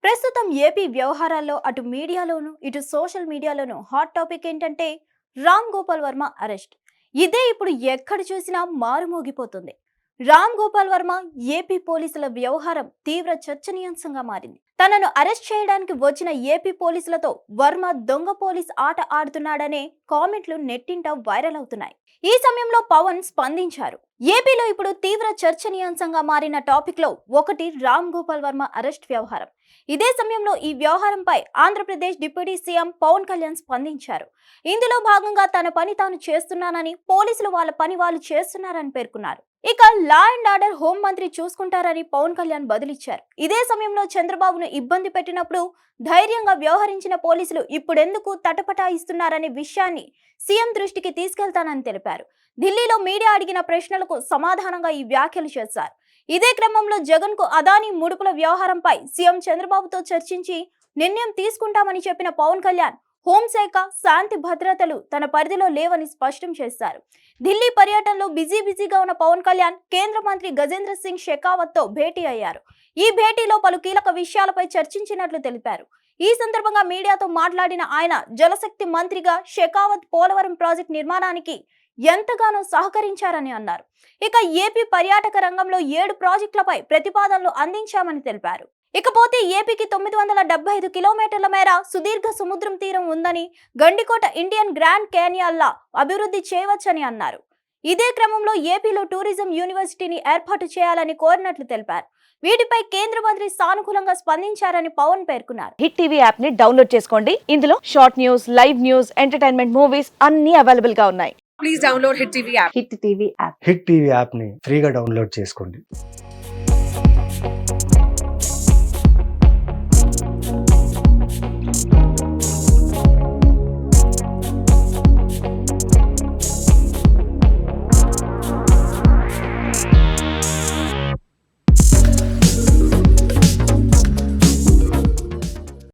ప్రస్తుతం ఏపీ వ్యవహారాల్లో అటు మీడియాలోను ఇటు సోషల్ మీడియాలోను హాట్ టాపిక్ ఏంటంటే రామ్ గోపాల్ వర్మ అరెస్ట్. ఇదే ఇప్పుడు ఎక్కడ చూసినా మారుమోగిపోతుంది. రామ్ గోపాల్ వర్మ ఏపీ పోలీసుల వ్యవహారం తీవ్ర చర్చనీయాంశంగా మారింది. తనను అరెస్ట్ చేయడానికి వచ్చిన ఏపీ పోలీసులతో వర్మ దొంగ పోలీస్ ఆట ఆడుతున్నాడనే కామెంట్లు నెట్టింట వైరల్ అవుతున్నాయి. ఈ సమయంలో పవన్ స్పందించారు. ఏపీలో ఇప్పుడు తీవ్ర చర్చనీయాంశంగా మారిన టాపిక్ లో ఒకటి రామ్ గోపాల్ వర్మ అరెస్ట్ వ్యవహారం. ఇదే సమయంలో ఈ వ్యవహారంపై ఆంధ్రప్రదేశ్ డిప్యూటీ సీఎం పవన్ కళ్యాణ్ స్పందించారు. ఇందులో భాగంగా తన పని తాను చేస్తున్నానని, పోలీసులు వాళ్ళ పని వాళ్ళు చేస్తున్నారని పేర్కొన్నారు. ఇక లా అండ్ ఆర్డర్ హోం మంత్రి చూసుకుంటారని పవన్ కళ్యాణ్ బదులిచ్చారు. ఇదే సమయంలో చంద్రబాబును ఇబ్బంది పెట్టినప్పుడు ధైర్యంగా వ్యవహరించిన పోలీసులు ఇప్పుడెందుకు తటపటాయిస్తున్నారనే విషయాన్ని సీఎం దృష్టికి తీసుకెళ్తానని తెలిపారు. ఢిల్లీలో మీడియా అడిగిన ప్రశ్నలకు సమాధానంగా ఈ వ్యాఖ్యలు చేశారు. ఇదే క్రమంలో జగన్ కు అదానీ ముడుపుల వ్యవహారంపై సీఎం చంద్రబాబుతో చర్చించి నిర్ణయం తీసుకుంటామని చెప్పిన పవన్ కళ్యాణ్ హోంశాఖ, శాంతి భద్రతలు తన పరిధిలో లేవని స్పష్టం చేశారు. ఢిల్లీ పర్యటనలో బిజీగా ఉన్న పవన్ కళ్యాణ్ కేంద్ర మంత్రి గజేంద్ర సింగ్ షెకావత్ తో భేటీ అయ్యారు. ఈ భేటీలో పలు కీలక విషయాలపై చర్చించినట్లు తెలిపారు. ఈ సందర్భంగా మీడియాతో మాట్లాడిన ఆయన జలశక్తి మంత్రిగా షెకావత్ పోలవరం ప్రాజెక్టు నిర్మాణానికి ఎంతగానో సహకరించారని అన్నారు. ఇక ఏపీ పర్యాటక రంగంలో 7 ప్రాజెక్టులపై ప్రతిపాదనలు అందించామని తెలిపారు. ఇకపోతే ఏపీకి 975 కిలోమీటర్ల మేర సుదీర్ఘ సముద్రం తీరం ఉందని, గండికోట ఇండియన్ గ్రాండ్ క్యానియన్లా అభివృద్ధి చేయవచ్చని అన్నారు. ఇదే క్రమంలో ఏపీలో టూరిజం యూనివర్సిటీని ఏర్పాటు చేయాలని కోరినట్లు తెలిపారు. వీటిపై కేంద్ర మంత్రి సానుకూలంగా స్పందించారని పవన్ పేర్కొన్నారు. హిట్ టీవీ యాప్ ని డౌన్లోడ్ చేసుకోండి. ఇందులో short news, live news, entertainment movies అన్ని అవైలబుల్ గా ఉన్నాయి. Please download Hit TV app. Hit TV app hit TV యాప్ని ఫ్రీగా డౌన్లోడ్ చేసుకోండి.